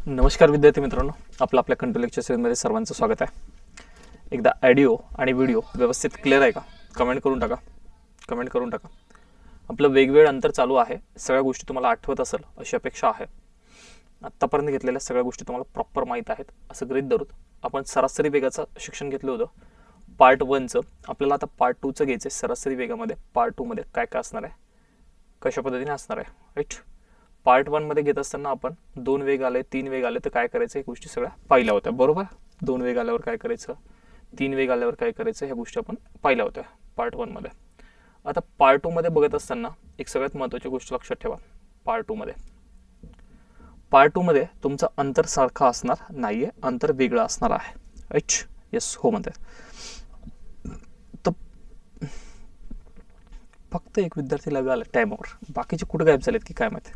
नमस्कार विद्यार्थी मित्रांनो, आपल्या कंट्रोल लेक्चर सीरीजमध्ये सर्वांचं स्वागत आहे। एकदा ऑडिओ आणि व्हिडिओ व्यवस्थित क्लिअर आहे का? कमेंट करून टाका। आपलं वेगवेगळं अंतर चालू आहे, सगळ्या गोष्टी तुम्हाला आठवत असेल अशी अपेक्षा आहे। आत्तापर्यंत घेतलेल्या सगळ्या गोष्टी तुम्हाला प्रॉपर माहीत आहेत असं गृहीत धरून आपण सरासरी वेगाचं शिक्षण घेतलं होतं पार्ट 1चं। आपल्याला आता पार्ट 2चं घ्यायचं आहे। सरासरी वेगामध्ये पार्ट 2 मध्ये काय काय असणार आहे, कशा पद्धतीने असणार आहे, राईट। पार्ट 1 मध्ये घेत असताना आपण 2 वेग आले, 3 वेग आले तर काय करायचं या गोष्टी सगळ्या पाहिल्या होत्या, बरोबर। 2 वेग आल्यावर काय करायचं, 3 वेग आल्यावर काय करायचं, ह्या गोष्टी आपण पाहिल्या होत्या पार्ट 1 मध्ये। आता पार्ट 2 मध्ये बघत असताना एक सगळ्यात महत्त्वाची गोष्ट लक्षात ठेवा। पार्ट 2 मध्ये तुमचं अंतर सारखं असणार नाहीये, अंतर वेगळं असणार आहे, राईट। येस, हो म्हणतात। तर फक्त एक विद्यार्थी लगा आला टाइमवर, बाकीचे कुठे गायब झालेत की काय माहिती।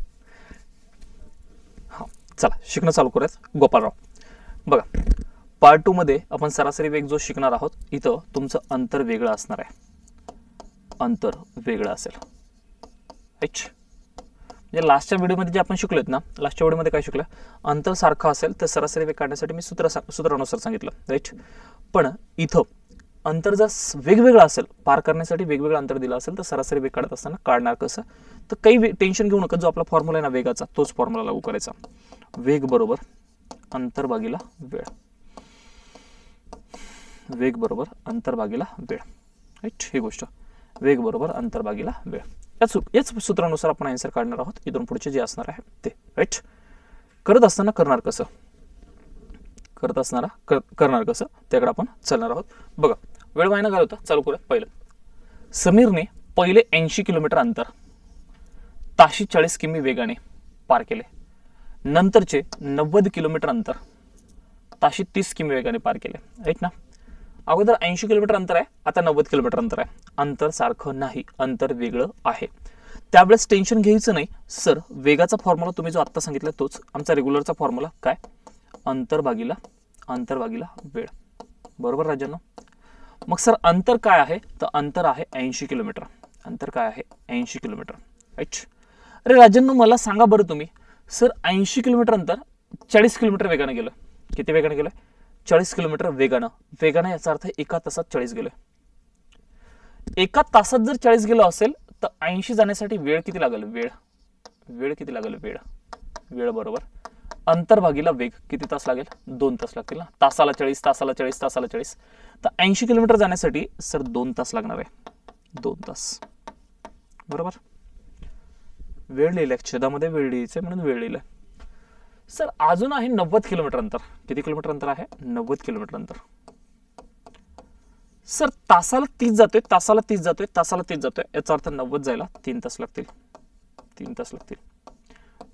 हां, चला शिकणं चालू करूयात। गोपालराव बघा, पार्ट 2 मध्ये आपण सरासरी वेग जो शिकणार आहोत, इथं तुमचं अंतर वेगळं असणार आहे, अंतर वेगळं असेल, राईट। म्हणजे लास्टच्या व्हिडिओमध्ये जे आपण शिकलोत ना, लास्टच्या व्हिडिओमध्ये काय शिकलं, अंतर सारखं असेल तर सरासरी वेग काढण्यासाठी मी सूत्रानुसार सांगितलं, राईट। पण इथं अंतर जर वेगवेगळं असेल, पार करण्यासाठी वेगवेगळं अंतर दिलं असेल तर सरासरी वेग काढत असताना काढणार कसं, तर काही टेन्शन घेऊ नका। जो आपला फॉर्म्युला आहे ना वेगाचा, तोच फॉर्म्युला लागू करायचा। वेग बरोबर अंतर भागिला वेळ, वेग बरोबर अंतर भागिला वेळ, राईट। ही गोष्ट वेग बरोबर अंतर भागिला वेळ, याच सूत्रानुसार आपण आन्सर काढणार आहोत। इथून पुढचे जे असणार आहे ते, राईट। करत असताना करणार कसं, त्याकडे आपण चालणार आहोत। बघा, वेळ वाया न घालवता चालू करूयात। पहिलं, समीरने पहिले 80 किलोमीटर अंतर ताशी 40 किमी वेगाने पार केले। नंतरचे 90 किलोमीटर अंतर ताशी 30 किमी वेगाने पार केले, राईट ना। अगोदर 80 किलोमीटर अंतर आहे, आता 90 किलोमीटर अंतर आहे। अंतर सारखं नाही, अंतर वेगळं आहे। त्यावेळेस टेन्शन घ्यायचं नाही सर, वेगाचा फॉर्म्युला तुम्ही जो आत्ता सांगितला तोच आमचा रेग्युलरचा फॉर्म्युला, काय, अंतर भागिला वेळ, बरोबर राजांनो। मग सर अंतर काय आहे, तर अंतर आहे 80 किलोमीटर। अंतर काय आहे, 80 किलोमीटर, राईट। अरे राजांनो, मला सांगा बरं तुम्ही, सर 80 किलोमीटर अंतर 40 किलोमीटर वेगाने गेलं, किती वेगाने गेलं, 40 किलोमीटर वेगानं याचा अर्थ एका तासात 40 गेलं। एका तासात जर 40 गेलं असेल तर 80 जाण्यासाठी वेळ किती लागेल, वेळ किती लागेल, वेळ बरोबर अंतर भागिला वेग, किती तास लागेल, 2 तास लागतील ना। तासाला 40, तर 80 किलोमीटर जाण्यासाठी सर 2 तास लागणार आहे, 2 तास, बरोबर। वेळ लिहिलाय, छेदामध्ये वेळ लिहायचंय म्हणून वेळ लिहिलाय। सर अजून आहे 90 किलोमीटर अंतर, किती किलोमीटर अंतर आहे, 90 किलोमीटर अंतर। सर तासाला 30 जातोय, याचा अर्थ 90 जायला 3 तास लागतील,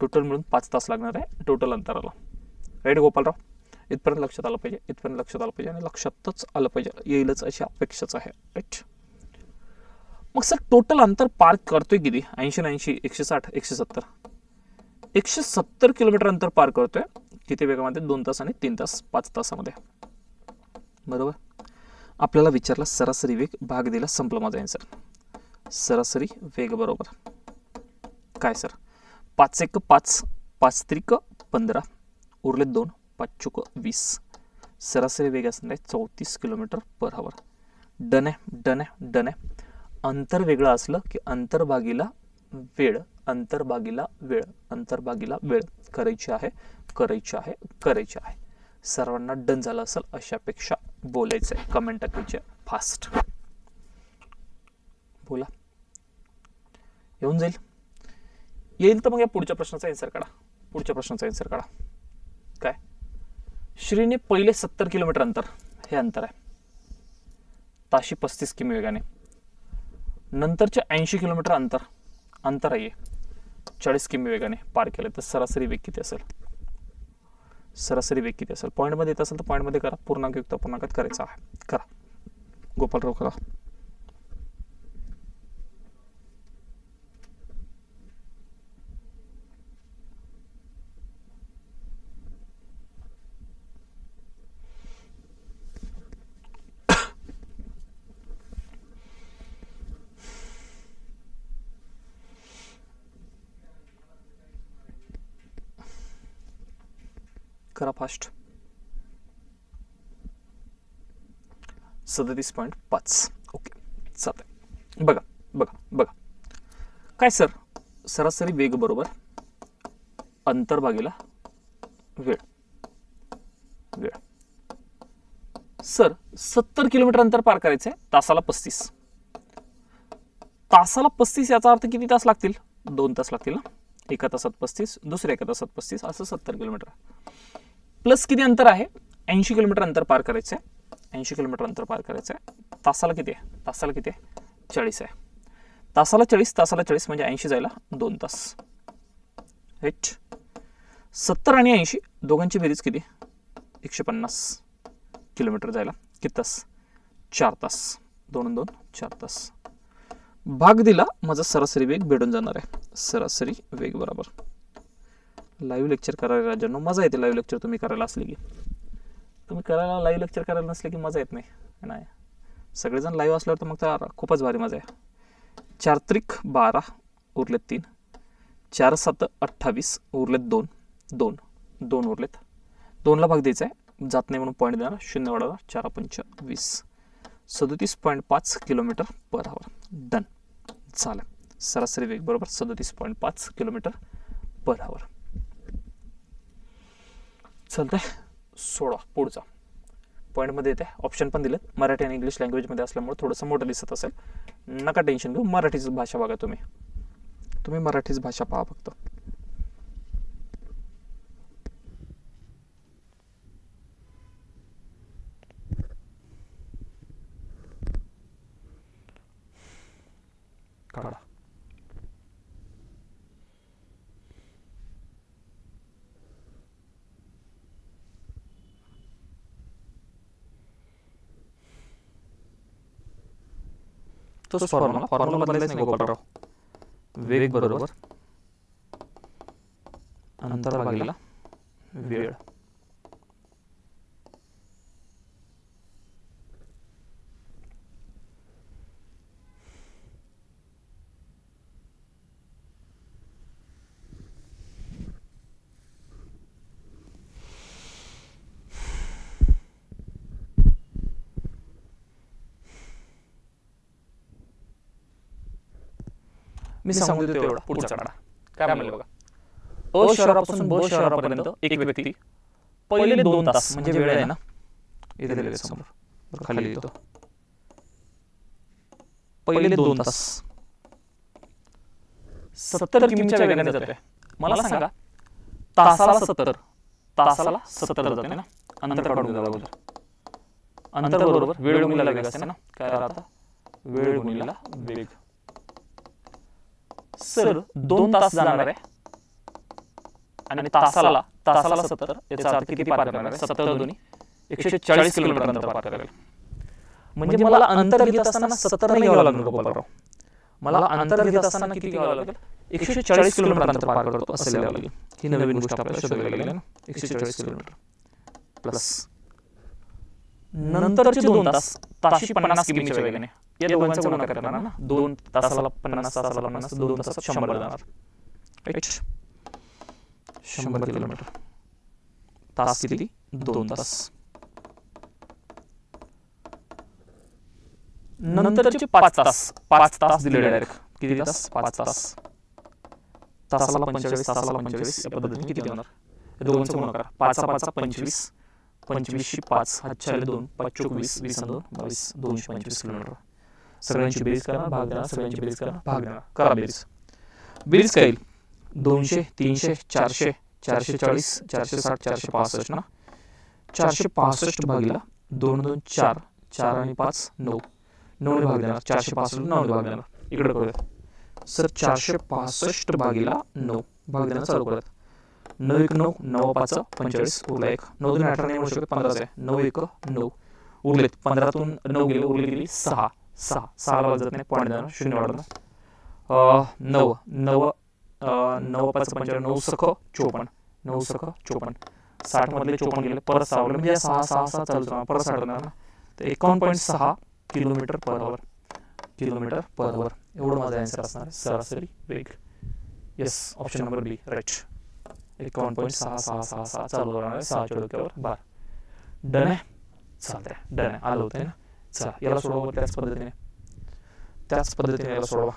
टोटल मिळून 5 तास लागणार आहे टोटल अंतराला, राईट गोपालराव। इथपर्यंत लक्षात आलं पाहिजे, आणि लक्षातच आलं पाहिजे, येईलच अशी अपेक्षाच आहे, राईट। मग सर टोटल अंतर पार करतोय किती, 80, 160, 170 किलोमीटर अंतर पार करतोय, किती वेगामध्ये, 2 तास आणि 3 तास, 5 तासामध्ये, बरोबर। आपल्याला विचारला सरासरी वेग, भाग दिला, संपलं माझा आन्सर। सरासरी वेग बरोबर काय सर, 5 1 5, 5 3 15, उरले 2, 5 चुक 20, सरासरी वेग असणार आहे 34 किलोमीटर पर आवर। डन आहे। अंतर वेगळं असलं की अंतर भागिला वेळ करायची आहे। सर्वांना डन झालं असेल अशा अपेक्षा, बोलायचं आहे, कमेंट टाकायचे फास्ट, बोला, येऊन येईल तर मग या पुढच्या प्रश्नाचा आन्सर काढा। काय, श्रीने पहिले 70 किलोमीटर अंतर, हे अंतर आहे, ताशी 35 किमी वेगाने, नंतरचे 80 किलोमीटर अंतर आहे 40 किमी वेगाने पार केले, तर सरासरी वेग किती असेल, पॉईंटमध्ये येत असेल तर पॉईंटमध्ये करा, पूर्णांक युक्त पूर्णांकात करायचा आहे, करा गोपालराव, करा। करा फास्ट. 37.5. ओके चालतंय. बघा बघा बघा काय सर, सरासरी वेग बरोबर अंतर भागिला वेळ. वेळ सर 70 किलोमीटर अंतर पार करायचंय, तासाला 35. तासाला 35 याचा अर्थ किती तास लागतील? 2 तास लागतील ना. एका तासात 35, दुसऱ्या एका तासात 35, असं 70 किलोमीटर. प्लस किती अंतर आहे? 80 किलोमीटर अंतर पार करायचंय. 80 किलोमीटर अंतर पार करायचंय. तासाला किती आहे? तासाला किती आहे? 40 आहे. तासाला 40 म्हणजे 80 जायला 2 तास. राईट. 70 आणि 80 दोघांची बेरीज किती? 150 किलोमीटर जायला किती तास? 4 तास. 2 आणि 2 4 तास. भाग दिला माझा सरासरी वेग भेटून जाणार आहे. सरासरी वेग बरोबर. लाईव्ह लेक्चर करायला राजांनो मजा येते. लाईव्ह लेक्चर तुम्ही करायला असले की, तुम्ही करायला लाईव्ह लेक्चर करायला नसले की मजा येत नाही. सगळेजण लाईव्ह असल्यावर तर मग तर खूपच भारी मजा आहे. 4 त्रिक 12 उरलेत 3, 4 7 28 उरलेत 2, 2 2 उरलेत. 2ला भाग द्यायचा आहे, जात नाही म्हणून पॉईंट देणार. 0 वाढवणार. 4 5 20. 37.5 किलोमीटर पर आवर. डन झालं. सरासरी वेग बरोबर 37.5 किलोमीटर पर आवर. चालतंय. 16 पुढचा पॉईंटमध्ये येते. ऑप्शन पण दिलेत. मराठी आणि इंग्लिश लँग्वेजमध्ये असल्यामुळे थोडंसं मोठं दिसत असेल, नका टेन्शन घेऊ. मराठीच भाषा बघा. तुम्ही मराठीच भाषा पहा फक्त. काढा. तोच फॉर्म्युला बदलायचा नाही गोपाळराव. वेग बरोबर अंतर भागिला वेळ. मी सांगू देतो एवढा. पुढचा काढा. काय म्हणलं बघा. अ शहरापासून ब शहरापर्यंत एक व्यक्ती पहिले 2 तास म्हणजे वेळ आहे ना, इथे दिलेले समोर खाली लिहितो. पहिले 2 तास 70 किमीच्या वेगाने जातोय. मला सांगा तासाला 70 जाते ना. अंतर काढून द्या अगोदर. अंतर बरोबर वेळ गुणिले वेग असते ना. काय राहता? वेळ गुणिले वेग. सर 2 तास जाणार आहे आणि तासाला 70, याचा अर्थ किती पार करणार आहे? 70 दोन्ही 140 किलोमीटर अंतर पार करायला. म्हणजे मला अंतर घेत असताना 70 नाही घ्यावं लागणार गोपाळराव. मला अंतर घेत असताना किती घ्यावं लागेल? 140 किलोमीटर अंतर पार करतो असं लिहावं लागेल. ही नवीन गोष्ट आपल्याला शोधावी लागेल ना. 140 किलोमीटर प्लस नंतरचे 2 तास ताशी 50 किमीच्या वेगाने. या दोघांचा गुणाकार करणार ना. 2 तासाला 50, तासाला 50, 2 तासात 100 जाणार. राईट. 100 किलोमीटर. तास किती? 2 तास. नंतरचे 5 तास दिले डायरेक्ट. किती तास? 5 तास. तासाला 45, तासाला 45 या पद्धतीने किती होणार? या दोघांचा गुणाकार. 5 5 25, 25 5 हात 2 5 24 20 2 22 225 किलोमीटर. सगळ्यांची बेरीज करा, भाग देणार. सगळ्यांची बेरीज करा, भाग देणार. करा बेरीज. बेरीज काय येईल? 200 300 400 440 460 465 ना. 465 भागिला 2 2 4 4 आणि 5 9 9 ने भाग देणार. 465 9 ने भाग देणार. इकडे करूयात सर. 465 भागिला 9 भाग देणार चालू करूयात. 9 1 9 9 5 45 उरला 1. 9 2 18 नाही म्हणू शकत. 15 आहे. 9 1 9 उरलेत. 15तून 9 गेले, उरले किती? 6 6 ला वाजत नाही. पॉईंट देणार. 0 वाढवणार. 9 9 9 5 55 9 सख 54 9 सख 54. 60 मधले 54 गेले, परत 6 उरले. म्हणजे 6 6 6 चालू परत 60 होणार ना. तर 51.6 किलोमीटर पर आवर. किलोमीटर पर आवर एवढं माझा आन्सर असणार आहे. सरासरी वेग. येस, ऑप्शन नंबर बी राईट. 51.6666 चालू राहणार आहे 6च्या डोक्यावर बार. डन आहे, चालतंय, डन आहे, आलं होतं ना. चला याला सोडवा त्याच पद्धतीने याला सोडवा.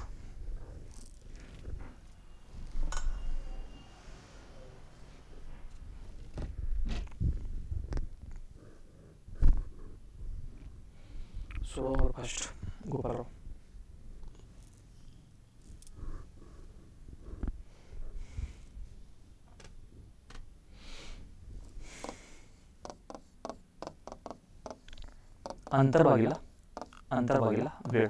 सोडवा फास्ट गोपालराव. अंतर्भागीला वेळ.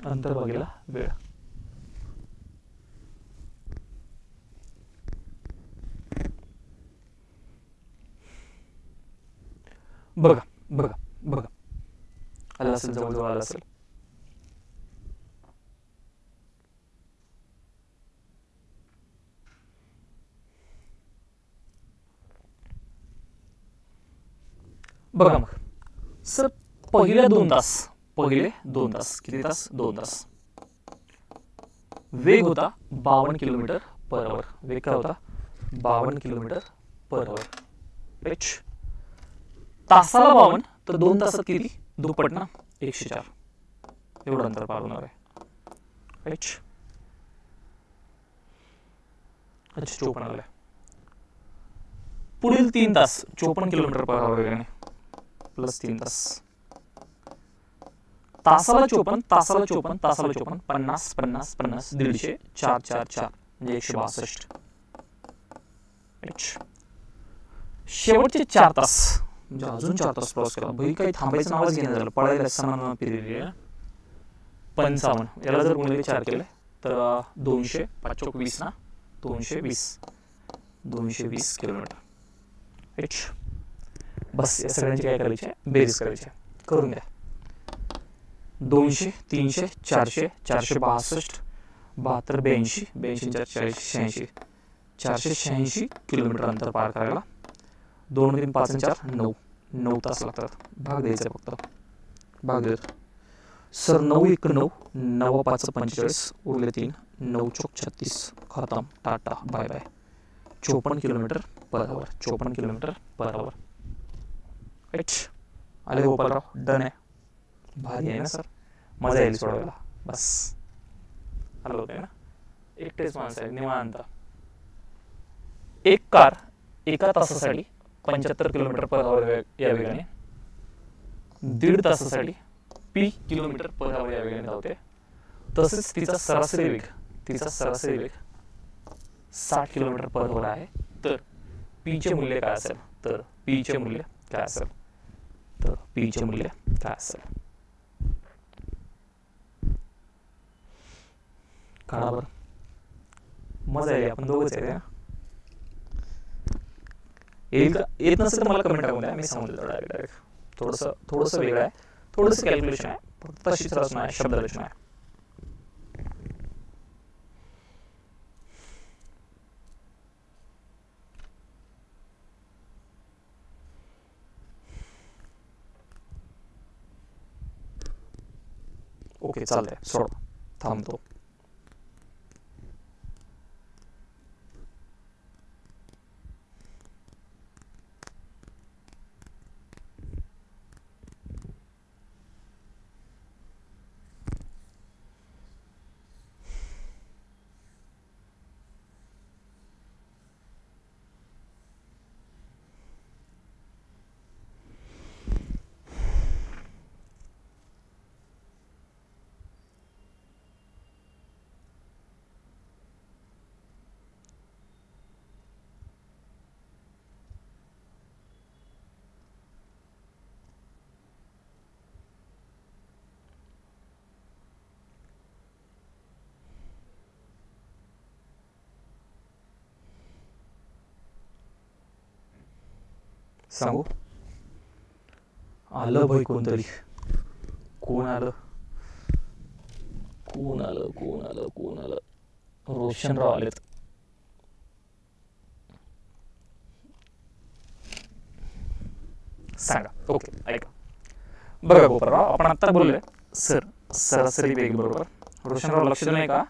अंतर्भागीला वेळ. बघा आलं असेल, जवळजवळ आलं असेल. बघा मग सर, पहिले 2 तास किती तास? 2 तास. वेग होता 52 किलोमीटर पर आवर. वेग काय होता? 52 किलोमीटर पर आवर. तासाला 52 तर 2 तासात किती? दुप्पट ना, 104. एवढं अंतर पार होणार आहे. अच्छा 54 आलंय. पुढील 3 तास 54 किलोमीटर पर आवर वेगाने प्लस 3 तास. तासाला 54 50 50 50 150 4 4 4 म्हणजे 162. शेवटचे 4 तास म्हणजे अजून 4 तास प्रवास केला. भाई काही थांबायचं नावच घेणं झालं. पळायला समान पिरियड 55. याला जर गुणिले 4 केले तर 200 5 20 ना, 220 किलोमीटर. बस या सगळ्यांची काय करायची आहे? बेरीज करायची आहे. करून द्या. 200 300 400 462 72 82 82 486 किलोमीटर अंतर पार करायला 2 3 5 4 9 तास लागतात. भाग द्यायचा फक्त. भाग देतो सर. 9 1 9 9 5 45 उरले 3 9 चौक 36 खतम. टाटा bye bye. 54 kilometre per hour. 54 kilometre per hour. आले गोपालराव. डन आहे. भारी आहे ना सर. मजा येईल सोडवायला. बस आलं होतं ना. एकटेच माणसं आहे निवांत. एक कार एका तासासाठी 75 किलोमीटर पर आवर या वेगाने 1.5 तासासाठी पी किलोमीटर पर आवर या वेगाने धावते. तसेच तिचा सरासरी वेग 60 किलोमीटर पर आवर आहे. तर पीचे मूल्य काय असेल? काढा बरं. मजा येईल. आपण दोघंच आहे ना. येईल का? येत नसेल तर मला कमेंट टाकून द्या. मी सांगून देतो डायरेक्ट. थोडंसं वेगळं आहे. थोडंसं कॅल्क्युलेशन आहे. फक्त तशीच रचना आहे, शब्दरचना आहे. ओके चालतंय. सोड. थांबतो. सांगू? आलं भाई कोणतरी. कोण आलं? रोशनराव आलेत. सांगा. ओके ऐका. बघा गोपालराव, आपण आता बोललोय सर सरासरी वेग बरोबर. रोशनराव लक्ष देऊ नये का?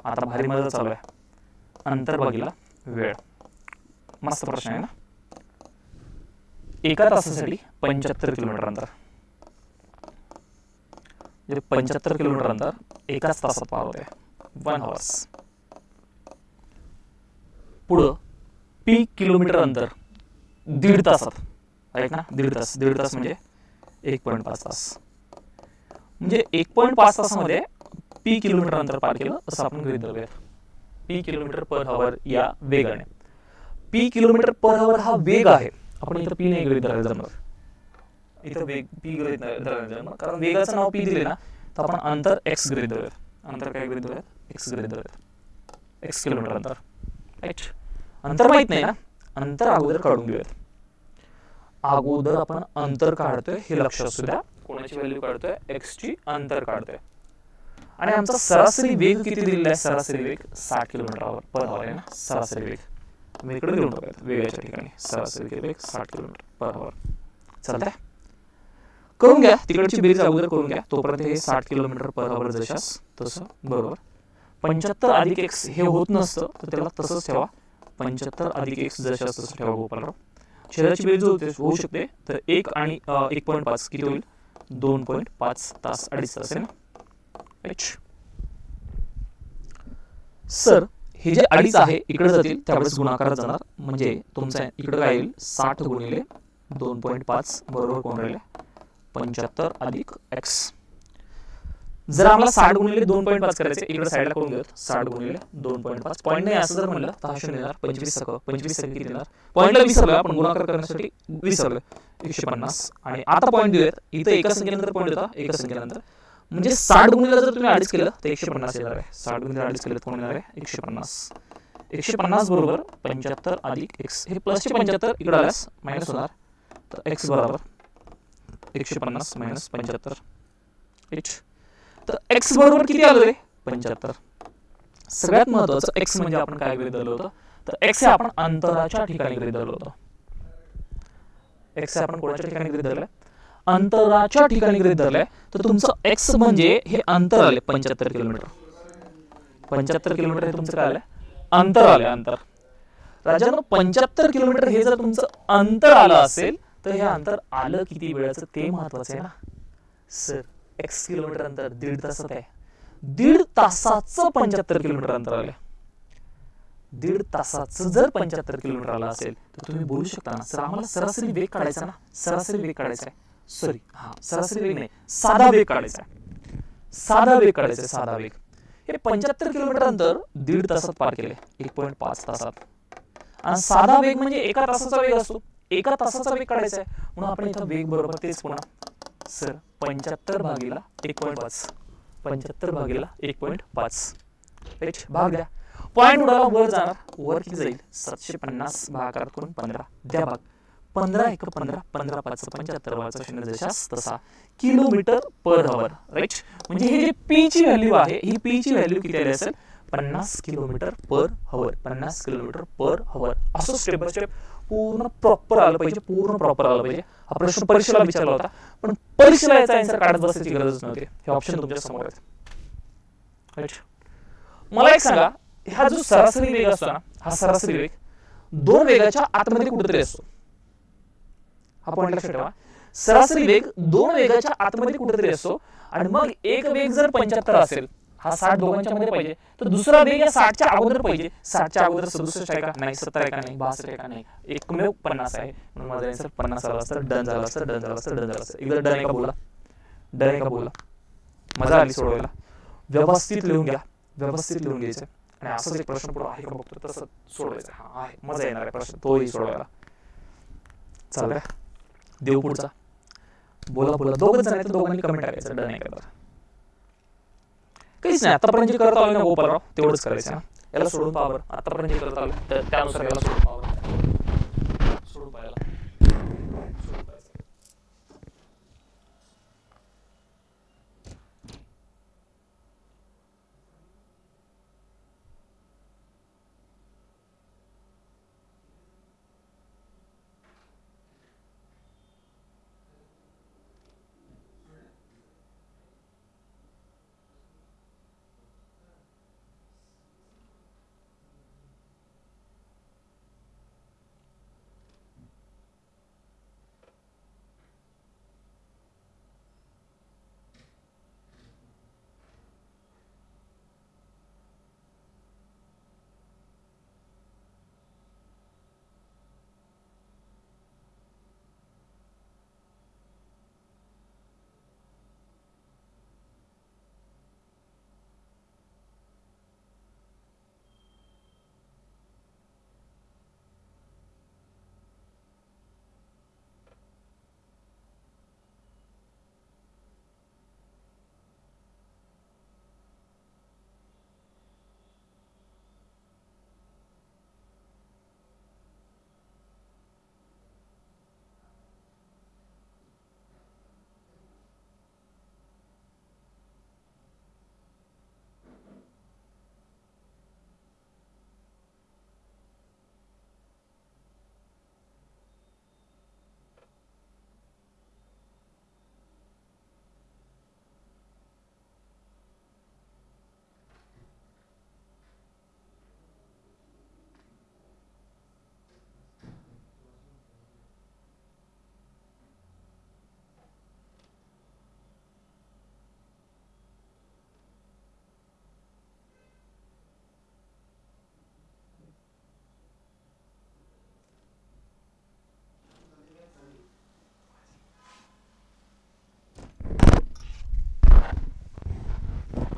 आता भारी मजा चालू आहे. अंतर भागिला वेळ. मस्त प्रश्न आहे ना. एका तासासाठी 75 किलोमीटर अंतर, म्हणजे 75 किलोमीटर अंतर एकाच तासात पार होते, 1 hours. पुढं पी किलोमीटर अंतर 1.5 तासात, ऐक ना, 1.5 तास म्हणजे 1.5 तास, म्हणजे 1.5 तासामध्ये पी किलोमीटर अंतर पार केलं असं आपण गृहीत धरूयात. पी किलोमीटर पर आवर या वेगाने. पी किलोमीटर पर आवर हा वेग आहे. आपण इथं पी नाही गृहीत धरायला जमणार, इथं वेग पी गृहीत धरायला जमणार, कारण वेगाचं नाव पी दिले ना, तर आपण अंतर एक्स गृहीत धरूयात. अंतर काय गृहीत धरूयात? एक्स गृहीत धरूयात. एक्स किलोमीटर अंतर, राईट. अंतर माहित नाही ना, अंतर अगोदर काढून घेऊयात. अगोदर आपण अंतर काढतोय हे लक्ष असू द्या. कोणाची व्हॅल्यू काढतोय? एक्स ची अंतर काढतोय. आणि आमचा सरासरी वेग किती दिलेला आहे? सरासरी वेग 60 किलोमीटर पर आवर आहे ना. सरासरी वेग मी इकडे लिहून टाकूयात वेगाच्या ठिकाणी. सरासरी वेग 60 किलोमीटर पर आवर. चालतंय, करून घ्या. तिकडची बेरीज अगोदर करून घ्या. तोपर्यंत हे 60 किलोमीटर पर आवर जशास तसं बरोबर. 75 अधिक एक्स हे होत नसतं, तर त्याला तसंच ठेवा. 75 अधिक एक्स जशास तसं ठेवा गोपालराव. शरीराची बेरीज होऊ शकते, तर 1 आणि 1.5 किती होईल? 2.5 तास, 2.5 तास आहे ना. सर हे जे 2.5 आहे इकडे जातील, त्यावेळेस गुणाकारात जाणार, म्हणजे तुमचा इकडे काय येईल? 60 गुणिले 2.5 बरोबर कोण राहिले? 75 अधिक एक्स. जर आम्हाला 60 गुणिले 2.5 करायचे, इकडे साईडला करून घेऊ. 60 गुणिले 2.5 पॉईंट नाही असं जर म्हणलं तर हा शून्य येणार. 25 सेकंद किती येणार? पॉईंटला विसरलो आपण, गुणाकार करण्यासाठी विसरलो. 150. आणि आता पॉईंट देऊयात. इथं एका संख्येनंतर पॉईंट होता, एका संख्येनंतर, म्हणजे 60 गुणिले जर तुम्ही 2.5 केलं तर 150 येणार आहे. 60 गुणिले 2.5 केलं तर कोण येणार आहे? 150. 150 बरोबर 75 अधिक एक्स. हे प्लसचे 75 इकडे आल्यास मायनस होणार, तर एक्स बरोबर 150 मायनस 75. तर एक्स बरोबर किती आलं रे? 75. सगळ्यात महत्वाचं एक्स म्हणजे आपण काय गृहीत धरलं होतं? तर एक्स हे आपण अंतराच्या ठिकाणी गृहीत धरलं होतं. एक्स हे आपण कोणाच्या ठिकाणी गृहीत धरलं? अंतराच्या ठिकाणी गृहीत धरलंय. तर तुमचं एक्स म्हणजे हे अंतर आले 75 किलोमीटर. 75 किलोमीटर हे तुमचं काय आलंय? अंतर आले. अंतर राजांनो, 75 किलोमीटर हे जर तुमचं अंतर आलं असेल, तर हे अंतर आलं किती वेळाचं ते महत्वाचं आहे ना. सर एक्स किलोमीटर अंतर 1.5 तासात आहे. 1.5 तासाचं 75 किलोमीटर अंतर आलं. 1.5 तासाचं जर 75 किलोमीटर आलं असेल, तर तुम्ही बोलू शकता ना, सर आम्हाला सरासरी वेग काढायचा ना. सरासरी वेग काढायचा आहे. सॉरी, हा सरासरी वेग नाही, साधा वेग काढायचा आहे. साधा वेग काढायचा आहे, साधा वेग. हे 75 किलोमीटर अंतर 1.5 तासात पार केले, 1.5 तासात. आणि साधा वेग म्हणजे एका तासाचा वेग असतो, एका तासाचा वेग काढायचा आहे. म्हणून आपण इथं वेग बरोबर तेच पुन्हा सर 75 भागीला 1.5. 75 भागीला 1.5. राईट, भाग द्या. पॉईंट उडाला वर जाणार. वर किती जाईल? 750 भागाकार करून 15 द्या भाग. 15 1 15, 15 5 75 वाचा शून्य जशास तसा किलोमीटर पर आवर. राईट, म्हणजे हे जे पी ची व्हॅल्यू आहे, ही पी ची व्हॅल्यू किती आली असेल? 50 किलोमीटर पर आवर. 50 किलोमीटर पर आवर. असं स्टेप बाय स्टेप पूर्ण प्रॉपर आलं पाहिजे, पूर्ण प्रॉपर आलं पाहिजे. हा प्रश्न परीक्षेला विचारला होता, पण परीक्षेला याचा आन्सर काढत बसायची गरज नव्हती. हे ऑप्शन तुमच्या समोर आहेत. राईट, मला एक सांगा, हा जो सरासरी वेग असतो ना, हा सरासरी वेग 2 वेगाच्या आतमध्ये कुठेतरी असतो. हा पॉइंट लक्षात ठेवा. सरासरी वेग 2 वेगाच्या आतमध्ये कुठेतरी असतो. आणि मग एक वेग जर 75 असेल, हा 60 दोघांच्या मध्ये पाहिजे, तर दुसरा वेग या 60 च्या अगोदर पाहिजे. 60 च्या अगोदर 67 आहे का? नाही. 70 आहे का? नाही. 62 आहे का? नाही. एकमेव 50 आहे. म्हणून माझा आन्सर 50 आला असतं. डन झाला असतं, डन झाला असतं, डन झाला असतं. एकदा डन आहे का बोला? डन आहे का बोला? मजा आली सोडवायला. व्यवस्थित लिहून घ्या, व्यवस्थित लिहून घ्यायचं. आणि असंच एक प्रश्न पुढे आहे का बघतो, तसं सोडवायचं. हा आहे, मजा येणार आहे प्रश्न तोही सोडवायला. चालतंय, देऊ पुढचा. बोला बोला, दोघच जण आहेत तर दोघांनी कमेंट टाकायचं. डन आहे का? काहीच नाही, आतापर्यंत जे करत आलो ना गोपालराव, तेवढंच करायचं ना. याला सोडून पावर आतापर्यंत जे करत आलो त्यानुसार याला सोडून पावर सोडून पाहायला.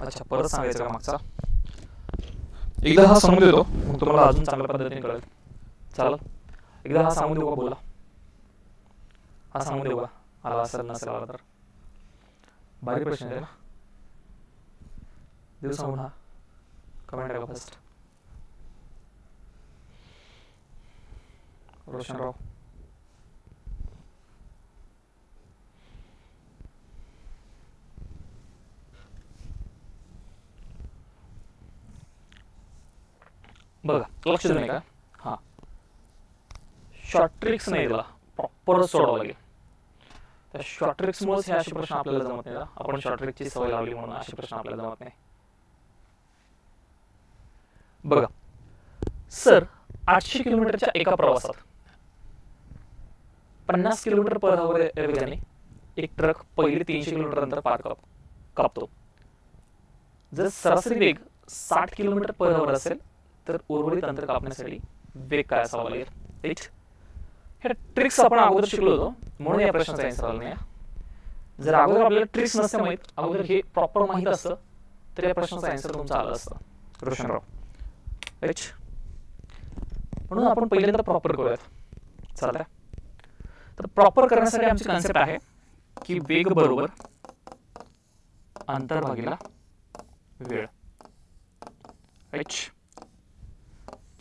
अच्छा, परत सांगायचं का मागचा? एकदा हा सांगून देतो, मग तुम्हाला अजून चांगल्या पद्धतीने कळेल. चालेल, एकदा हा सांगून देऊ का? बोला, हा सांगून देऊ का? आला असेल नसेल आला तर भारी प्रश्न आहे ना. देऊ सांगून? हा कमेंट आहे का फर्स्ट? रोशनराव, बघा लक्ष देऊ नये का? हा, शॉर्ट ट्रिक्स नाही दिला, प्रॉपर सोडावं लागेल. त्या शॉर्ट ट्रिक्समुळेच हे असे प्रश्न आपल्याला जमत नाही. आपण शॉर्ट ट्रिकची सवय लावली म्हणून असे प्रश्न आपल्याला जमत नाही. बघा सर, 800 किलोमीटरच्या एका प्रवासात 50 किलोमीटर पर आवर या वेगाने एक ट्रक पहिले 300 किलोमीटर अंतर पार कापतो. जर सरासरी वेग 60 किलोमीटर पर आवर असेल तर उर्वरित अंतर कापण्यासाठी वेग काय असावा लागेल? राईट, हे ट्रिक्स आपण अगोदर शिकलो होतो म्हणून या प्रश्नाचा आन्सर आला नाही. जर अगोदर आपल्याला ट्रिक्स नसते माहित, अगोदर हे प्रॉपर माहित असतं तर या प्रश्नाचा आन्सर तुमचा आला असतं रोशनराव. राईट, म्हणून आपण पहिल्यांदा प्रॉपर करूयात. चालतंय, तर प्रॉपर करण्यासाठी आमची कन्सेप्ट आहे की वेग बरोबर अंतर भागिला वेळ. राईट,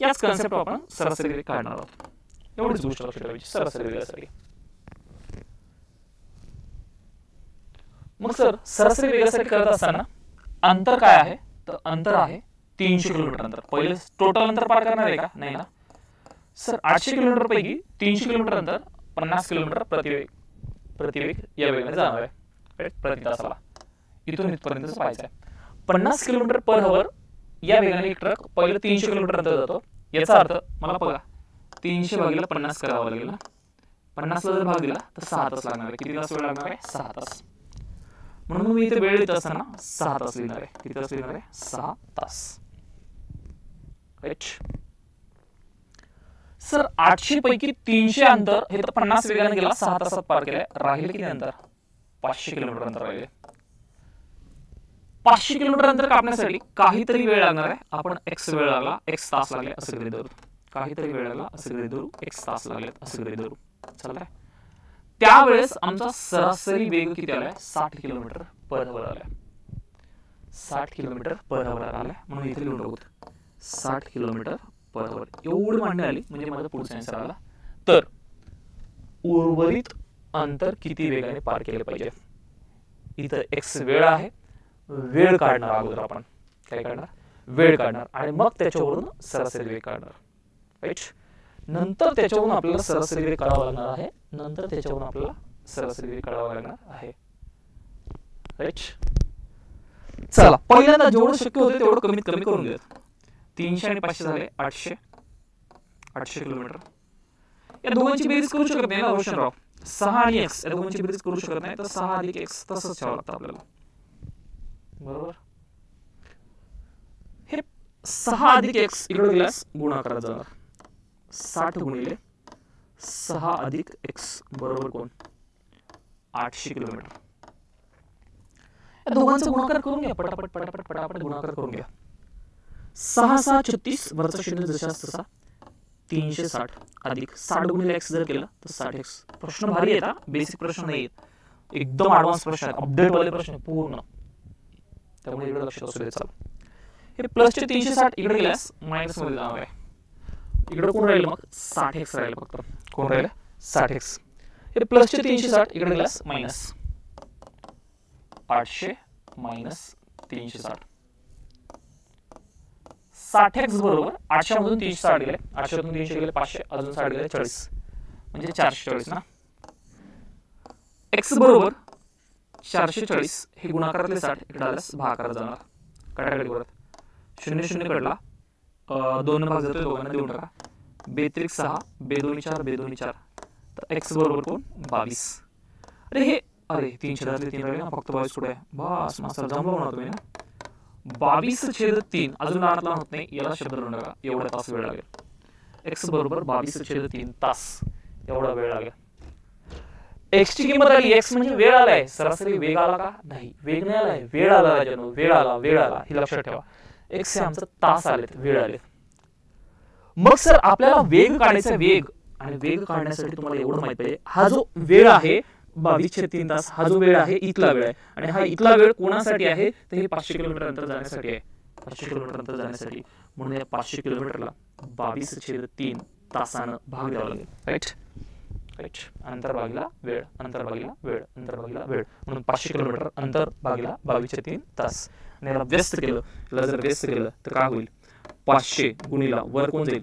याच कन्सेप्ट आपण सरासरी वेग काढणार आहोत. एवढीच गोष्ट लक्षात ठेवायची सरासरी वेगासाठी. मग सर, सरासरी वेगासाठी करत असताना अंतर काय आहे? तर अंतर आहे 300 किलोमीटर अंतर. पहिले टोटल अंतर पार करणार आहे का? नाही ना सर. 800 किलोमीटर पैकी 300 किलोमीटर अंतर 50 किलोमीटर प्रतिवेग या वेगाने जाणार आहे प्रति तासाला. इथून इथपर्यंत पाहायचं आहे. 50 किलोमीटर पर आवर या वेगाने एक ट्रक पहिले 300 किलोमीटर अंतर जातो. याचा अर्थ मला बघा 300 भागिले 50 करावं लागेल ना. 50 ला जर भाग दिला तर 6 तास लागणार आहे. किती तास वेळ लागणार आहे? 6 तास. म्हणून मी इथे वेळ लिहित असताना 6 तास लिहिणार आहे. किती तास लिहिणार आहे? 6 तास. राईट सर, 800 पैकी 300 अंतर हे तर 50 वेगाने गेला, 6 तासात पार केलंय. राहिले किती अंतर? 500 किलोमीटर अंतर राहिले. 500 किलोमीटर अंतर कापण्यासाठी काहीतरी वेळ लागणार आहे. आपण एक्स वेळ लागला, एक्स तास लागले असं गृहीत धरू. काहीतरी वेळ लागला असं गृहीत धरू, एक्स तास लागले असं गृहीत धरू. चालतंय, त्यावेळेस आमचा सरासरी वेग किती आलाय? 60 किलोमीटर पर आवर आलाय. 60 किलोमीटर पर आवर आलाय, म्हणून इथे लिहून टाकू 60 किलोमीटर पर आवर. एवढी मांडणी आली म्हणजे माझा पुढचा आन्सर आला. तर उर्वरित अंतर किती वेगाने पार केले पाहिजे? इथं एक्स वेळ आहे, वेळ काढणार अगोदर आपण. काय काढणार? वेळ काढणार आणि मग त्याच्यावरून सरासरी वेग काढणार. राईट, नंतर त्याच्यावरून आपल्याला सरासरी वेग काढावा लागणार आहे. नंतर त्याच्यावरून आपल्याला सरासरी वेग काढावा लागणार आहे. राईट, चला पहिल्यांदा जेवढं शक्य होते तेवढं कमीत कमी करून घेऊयात. 300 आणि 500 झाले 800 किलोमीटर. या दोघांची बेरीज करू शकत नाही ना रोशनराव. 6 आणि x या दोघांची बेरीज करू शकत नाही, तर 6 अधिक x तसंच ठेवावं लागतं आपल्याला. बरोबर, हे 6 अधिक x इकडे गेल्यास गुणाकारात जाणार. 60 गुणिले 6 अधिक x बरोबर कोण? 800 किलोमीटर. या दोघांचा गुणाकार करून घ्या. पटापट पटापट पटापट गुणाकार करून घ्या. 6 6 36 वरचा शून्य जशास तसा 360 अधिक 60 गुणिले x जर केलं तर 60x. प्रश्न भारी आहेत, बेसिक प्रश्न नाही आहेत, एकदम ऍडव्हान्स प्रश्न आहेत, अपडेट वाले प्रश्न पूर्ण. त्यामुळे इकडे लक्ष असू दे. चला, हे प्लसचे 360 इकडे गेल्यास मायनस मध्ये जाणार आहे. इकडे कोण राहील मग? 60x राहील फक्त. कोण राहील? 60x. हे प्लसचे 360 इकडे गेल्यास मायनस 800 मायनस 360. 60x बरोबर 800 मधून 360 गेले, 800 मधून 300 गेले 500, अजून 60 गेले 40, म्हणजे 440 ना. x बरोबर 440 हे गुणाकारातले 60 इकडे आल्यास भागाकारात जाणार. कटाकटी परत 0 0 कडला 2 भाग जातो, दोघांना देऊन टाका. 2 6 2 4 2 4, तर x बरोबर कोण? 22. अरे 3 छेदातले 3 राहिले ना, फक्त 22 कुठे आहे? बस मास्तर जमलो म्हणा तुम्ही ना. 22/3 अजून लहान होत नाही, याला शब्द लावून टाका. एवढा तास वेळ लागेल. x बरोबर 22/3 तास एवढा वेळ लागेल. एक्स ची किंमत आली, एक्स म्हणजे वेळ आलाय, सरासरी वेग आला का नाही, वेग नाही आलाय, वेळ आला राजानो, वेळ आला, वेळ आला, हे लक्षात ठेवा. एक्स हे आमचं तास आलेत, वेळ आलेत. मग सर आपल्याला वेग काढायचा, वेग, आणि वेग काढण्यासाठी तुम्हाला एवढं माहित पाहिजे, हा जो वेळ आहे 22/3 तास, हा जो वेळ आहे इथला वेळ आहे, आणि हा इथला वेळ कोणासाठी आहे, तर हे 500 किलोमीटर अंतर जाण्यासाठी आहे, 500 किलोमीटर अंतर जाण्यासाठी. म्हणून या 500 किलोमीटरला 22/3 तासानं भाग द्यावा लागेल. राईट राईट, अंतर भागीला वेळ, अंतर भागीला वेळ, अंतर भागीला वेळ, म्हणून 500 किलोमीटर अंतर भागीला 22/3 तास. आणि याला व्यस्त केलं, याला जर व्यस्त केलं तर काय होईल, 500 गुणिला वर कोण जाईल,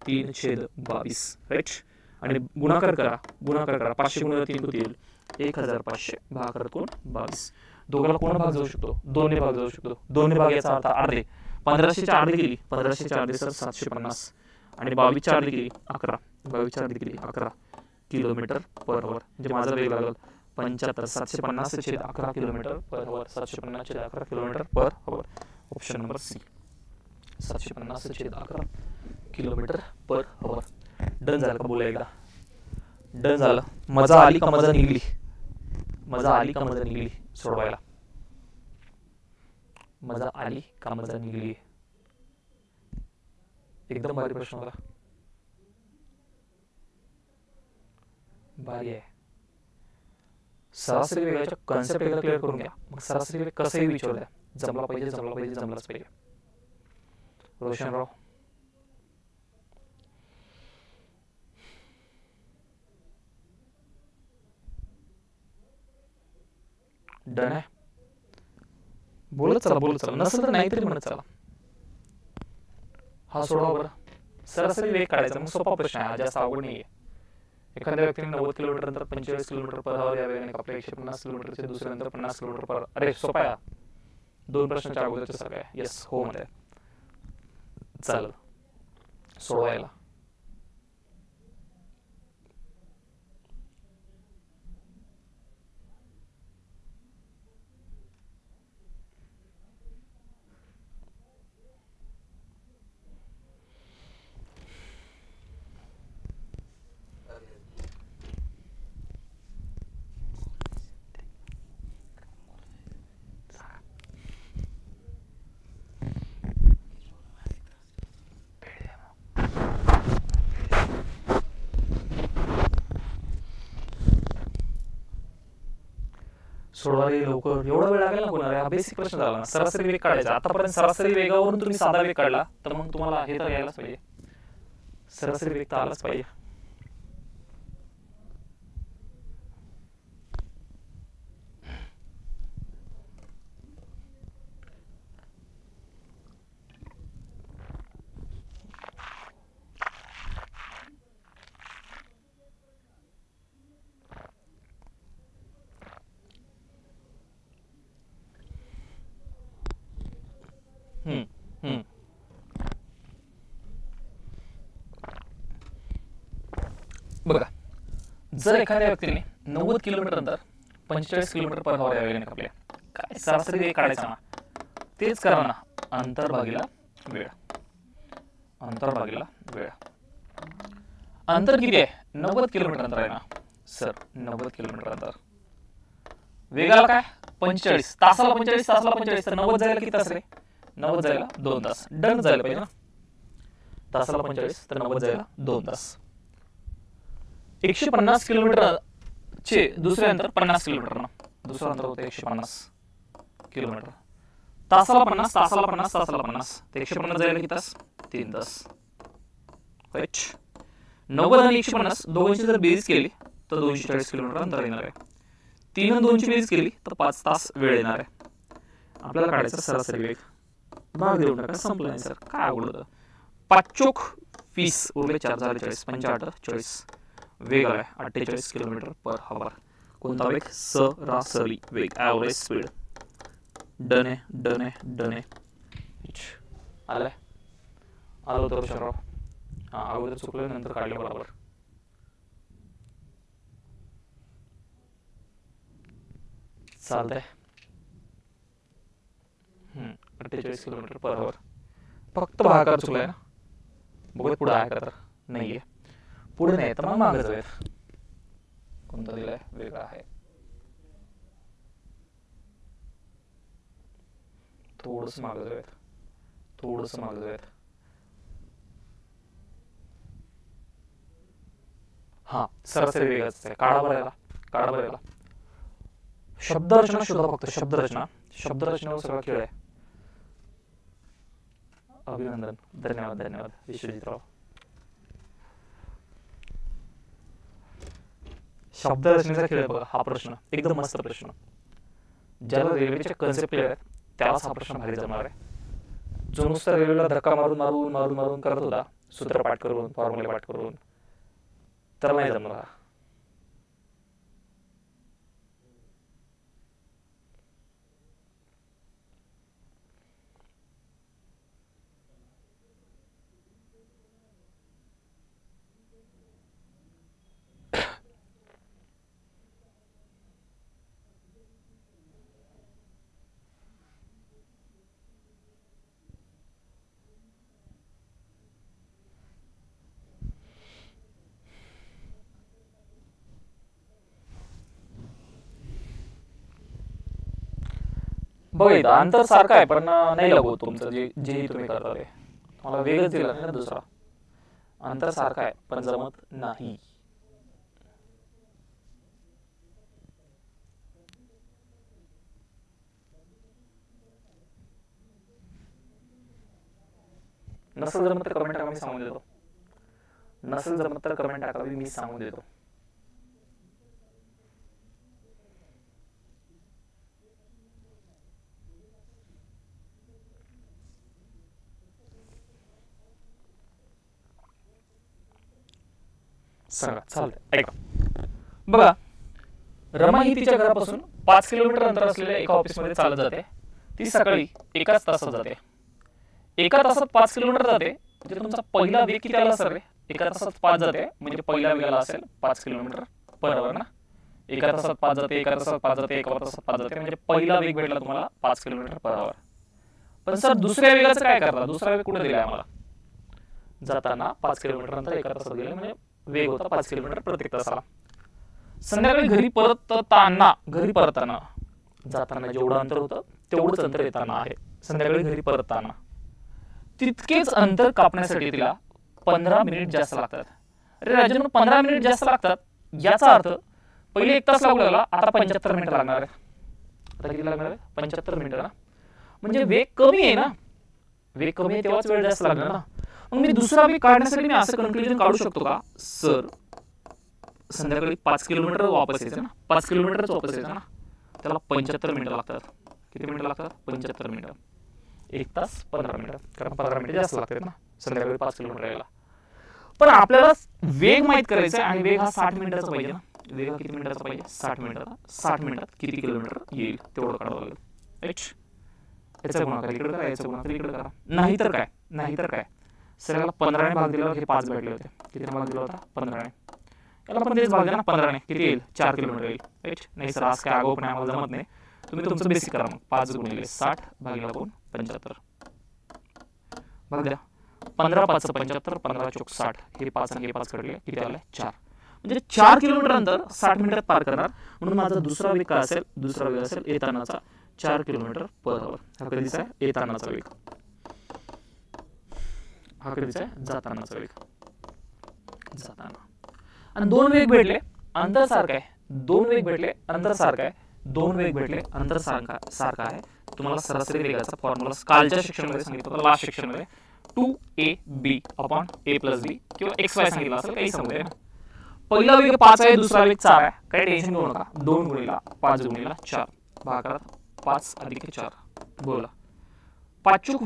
3/22. राईट, आणि गुणाकार करा, गुणाकार करा, 500 गुणिले 3 किती येईल, 1500 भागाकार कोण 22. दोघाला कोण भाग जाऊ शकतो, 2 ने भाग जाऊ शकतो, 2 ने भाग याचा अर्थ अर्धे, 1500 च्या अर्धे केली, 1500 च्या अर्धे सर 750, आणि 22 च्या अर्धे केली 11, 22 च्या अर्धे केली 11 किलोमीटर पर आवर. म्हणजे माझा वेग लागेल 75, 750/11 kilometre per hour, 750/11 kilometre per hour. Option number C, 750/11 kilometre per hour. Done झालं का, बोला एकदा. डन झालं. मजा आली का मजा निघली, मजा आली का मजा निघली सोडवायला, मजा आली का मजा निघली. एकदम भारी प्रश्न होता, भारी आहे. सरासरी वेगाच्या कन्सेप्ट एकदा क्लिअर करून घ्या, मग सरासरी वेग कसंही विचारूया, जमला पाहिजे, जमला पाहिजे, जमलाच पाहिजे. रोशनराव, डन आहे. बोलत चला, बोलत चला, नसेल तर नाहीतरी म्हणत चला. हा सोडवा बरं. सरासरी वेग काढायचा, मग सोपा प्रश्न आहे, जास्त अवघड नाहीये. एखाद्या व्यक्तीने 90 किलोमीटर नंतर 45 किलोमीटर पर आवर या वेगाने आपल्या 150 किलोमीटरचे दुसऱ्या नंतर 50 किलोमीटर पर, अरे सोपा आहे. 2 प्रश्नाच्या अगोदरचे सगळे येस हो मध्ये चालेल सोडवायला. सोडवायला लवकर, एवढा वेळ लागेल ना कोणाला, हा बेसिक प्रश्न झाला ना. सरासरी वेग काढायचा, आतापर्यंत सरासरी वेगावरून तुम्ही साधा वेग काढला, तर मग तुम्हाला हे तर यायलाच पाहिजे, सरासरी वेग तर आलाच पाहिजे. बघा, जर एखाद्या व्यक्तीने 90 किलोमीटर अंतर 45 किलोमीटर पर आवर या वेगाने कापले, काय सरासरी वेग काढायचा ना, तेच करा ना, अंतर भागीला वेळ, अंतर भागीला वेळ. अंतर किती आहे, 90 किलोमीटर अंतर आहे ना सर, 90 किलोमीटर अंतर. वेगाला काय 45, तासाला 45, तासाला 45, तर 90 जायला किती तास रे, 90 जायला 2 तास. डन जायला पाहिजे ना, तासाला 45 तर 90 जायला 2 तास. 150 किलोमीटर चे दुसरे अंतर 50 किलोमीटर ना, दुसरं अंतर होतं 150 किलोमीटर. तासाला 50, तासाला 50, तासाला 50, तर 150 जायला किती तास, 3 तास. राईट, 90 आणि 150 दोघांची जर बेरीज केली तर 240 किलोमीटर अंतर येणार आहे. 3 आणि 2 ची बेरीज केली तर 5 तास वेळ येणार आहे. आपल्याला काढायचा सरासरी वेग, भाग देऊन टाका, संपलं नाही सर, काय अवघड होतं. 5 चोक 20 उरले 4 झाले 40, 5 40. वेग आहे 48 किलोमीटर पर आवर. कोणता वेग, सरासरी वेग, ॲव्हरेज स्पीड. डन आहे, डन आहे, डन आहे. आलाय, आलो होतं रोशनराव. हां, अगोदर चुकलं, नंतर काढलं बरोबर. चालतंय. 48 किलोमीटर पर आवर. फक्त भागाकार चुकलाय ना, बघूया पुढे आहे का, तर नाहीये. पुढे नाही तर मग मागे जाऊयात. कोणता दिलाय वेगळा आहे. थोडंसं मागे जाऊयात, थोडंसं मागे जाऊयात. हा सरासरी वेगाचा आहे. काढा बरं याला, काढा बरं याला. शब्दरचना शोधा फक्त, शब्दरचना. शब्दरचनेवर सगळा खेळ आहे. अभिनंदन, धन्यवाद धन्यवाद विश्वजितराव. शब्दरचनेचा खेळ बघा. हा प्रश्न एकदम मस्त प्रश्न. ज्याला रेल्वेचे कन्सेप्ट क्लिअर आहेत त्यालाच हा प्रश्न भारी जमणार आहे. जो नुसता रेल्वेला धक्का मारून मारून मारून मारून करत होता, सूत्र पाठ करून, फॉर्म्युले पाठ करून, त्याला नाही जमणार. बघा इथं अंतर सारखं आहे पण नाही लागू तुमचं जे तुम्ही करता ते. मला वेगच दिला नाही ना दुसरा. अंतर सारखं आहे पण जमत नाही. नसेल जमत तर कमेंट टाका, मी सांगून देतो. नसेल जमत तर कमेंट टाकावी, मी सांगून देतो. सांगा, चालतंय. ऐका बघा, रमा ही तिच्या घरापासून 5 किलोमीटर अंतर असलेल्या एका ऑफिसमध्ये चालत जाते. ती सकाळी एकाच तासात जाते. एका तासात 5 किलोमीटर जाते. म्हणजे तुमचा पहिला वेग किती आला सर? एका तासात 5 जाते म्हणजे पहिला वेग आला असेल 5 किलोमीटर पर आवर ना. एका तासात 5 जाते, एका तासात 5 जाते, एका तासात 5 जाते म्हणजे पहिला वेग भेटला तुम्हाला 5 किलोमीटर पर आवर. पण सर दुसऱ्या वेगाचं काय करता? दुसरा वेग कुठे दिलाय आम्हाला? जाताना 5 किलोमीटर नंतर एका तासात गेले म्हणजे वेग होता 5 किलोमीटर प्रत्येक तासाला. संध्याकाळी घरी परतताना जाताना जेवढं अंतर होतं तेवढंच अंतर येताना आहे. संध्याकाळी घरी परतताना तितकेच अंतर कापण्यासाठी तिला 15 मिनिट जास्त लागतात. अरे राजन, 15 मिनिट जास्त लागतात याचा अर्थ पहिले 1 तास लागू लागला, आता 75 मिनिटं लागणार आहे. आता किती लागणार आहे? 75 मिनिटं ना. म्हणजे वेग कमी आहे ना. वेग कमी आहे तेव्हाच वेळ जास्त लागणार ना. मग मी दुसरा वेग काढण्यासाठी मी असं कन्क्लुजन काढू शकतो का? सर संध्याकाळी 5 किलोमीटर वापस यायचं ना, 5 किलोमीटरच वापस यायचं ना, त्याला 75 मिनिटं लागतात. किती मिनिटं लागतात? 75 मिनिटं. 1 तास 15 मिनिटं, कारण 15 मिनिटं जास्त लागतात ना संध्याकाळी 5 किलोमीटर यायला. पण आपल्याला वेग माहीत करायचा आहे आणि वेग हा 60 मिनिटाचा पाहिजे ना. वेग हा किती मिनिटाचा पाहिजे? 60 मिनिटाचा. 60 मिनिटात किती किलोमीटर येईल तेवढं काढावं लागेल. याचा गुणाकार इकडे करा, याचा गुणाकार इकडे करा. नाहीतर काय, नाहीतर काय, सर याला 15 ने भाग दिल्यावर हे 5 भेटले होते. किती भाग दिला होता? 15 ने. याला पण तेच भाग द्या ना 15 ने. किती येईल? 4 किलोमीटर येईल. नाही सर आज काय आगाऊपणे आम्हाला जमत नाही. तुम्ही तुमचं बेसिक करा मग. 5 गुणिले 60 भागिले 75 भाग द्या. 15 5 75, 15 चौक 60. हे 5 आणि हे 5 कडले किती आले? 4. म्हणजे 4 किलोमीटर अंतर 60 मिनिटात पार करणार. म्हणून माझा दुसरा वेग काय असेल? दुसरा वेग असेल येतानाचा 4 किलोमीटर पर आवर. हा कधीचा आहे? येतानाचा वेग. हा कधीचा आहे? जातानाचा वेग. जाताना. आणि 2 वेग भेटले, अंतर सारखं आहे. 2 वेग भेटले, अंतर सारखं आहे. 2 वेग भेटले, अंतर सारखं आहे. तुम्हाला सरासरी वेगाचा फॉर्म्युला कालच्या सेक्शनमध्ये सांगितलं होतं, लास्ट सेक्शनमध्ये 2ab upon a plus b किंवा xy सांगितलं असेल, काही समजतंय ना. पहिला वेग 5 आहे, दुसरा वेग 4 आहे. काही टेन्शन घेऊ नका. 2 गुणिला 5 गुणिला 4 भागाकारात 5 अधिक 4. बोला 5 चूक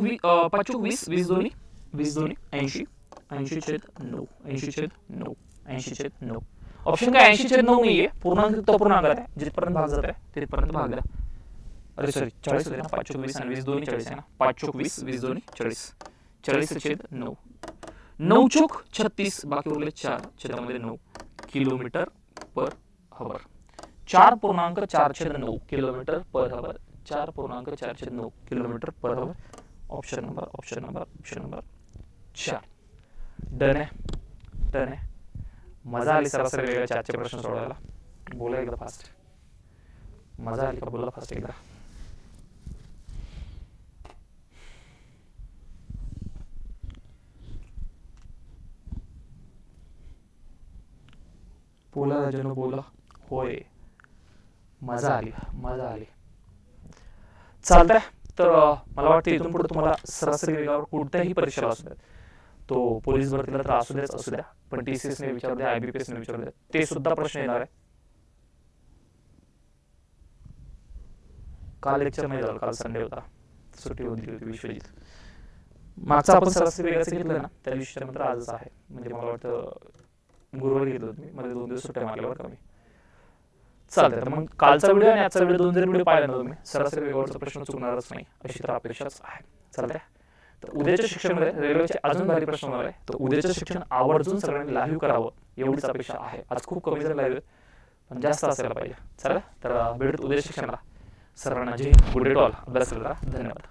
20, 20 दोन्ही 20 दोन्ही 80, 80/9, 80/9, 80/9. ऑप्शन काय 80/9 नाहीये, पूर्णांक तो पूर्णांक आहे. जिथपर्यंत भाग जात आहे तिथपर्यंत भाग द्या. अरे सॉरी 40 होते ना. 5 चूक 20 आणि 20 दोन्ही 40 आहे ना. 5 चूक 20, 20 दोन्ही 40, 40/9. 9 चूक 36, बाकी उरले 4 छेदामध्ये 9 kilometre per hour. 4.4/9 kilometre per hour. 4.4/9 kilometre per hour. Option number 4. Done आहे. मजा आली सरासरी वेगाचे आजचे प्रश्न सोडवायला. बोला एकदा फास्ट. मजा आली का? बोला फास्ट एकदा. बोला राजानो बोला. होय, मजा आली, मजा आली. चालतंय. तर मला वाटतं इथून पुढे तुम्हाला सरासरी वेगावर कोणत्याही परीक्षेला असू द्या, तो पोलीस भरतीला तर असू द्या, पण TCS ने विचारू द्या, IBPS ने विचारू द्या, ते सुद्धा प्रश्न येणार आहे. काल लेक्चर नाही झालं, काल संडे होता, सुट्टी होती विश्वजित. मागचा आपण सरासरी वेगाचं घेतलं ना, त्या दिवशीच्या नंतर आजच आहे. म्हणजे मला वाटतं गुरुवारी घेतलं होतं मी, मध्ये 2 दिवस सुट्ट्या मारल्यावर कमी. चालतंय. तर मग कालचा व्हिडिओ आणि आजचा व्हिडिओ 2 जरी व्हिडिओ पाहिला ना तुम्ही, सरासरी वेगावरचा प्रश्न चुकणारच नाही अशी तर अपेक्षाच आहे. चालतंय. तर उद्याच्या शिक्षणामध्ये रेल्वेचे अजून भारी प्रश्न होणार आहे. तर उद्याचं शिक्षण आवर्जून सगळ्यांनी लाईव्ह करावं एवढीच अपेक्षा आहे. आज खूप कमी जण लाईव्ह, पण जास्त असायला पाहिजे. चला, तर भेटूत उद्या शिक्षणाला. सर्वांना जय Hind, good day to all. अभ्यास करा. धन्यवाद.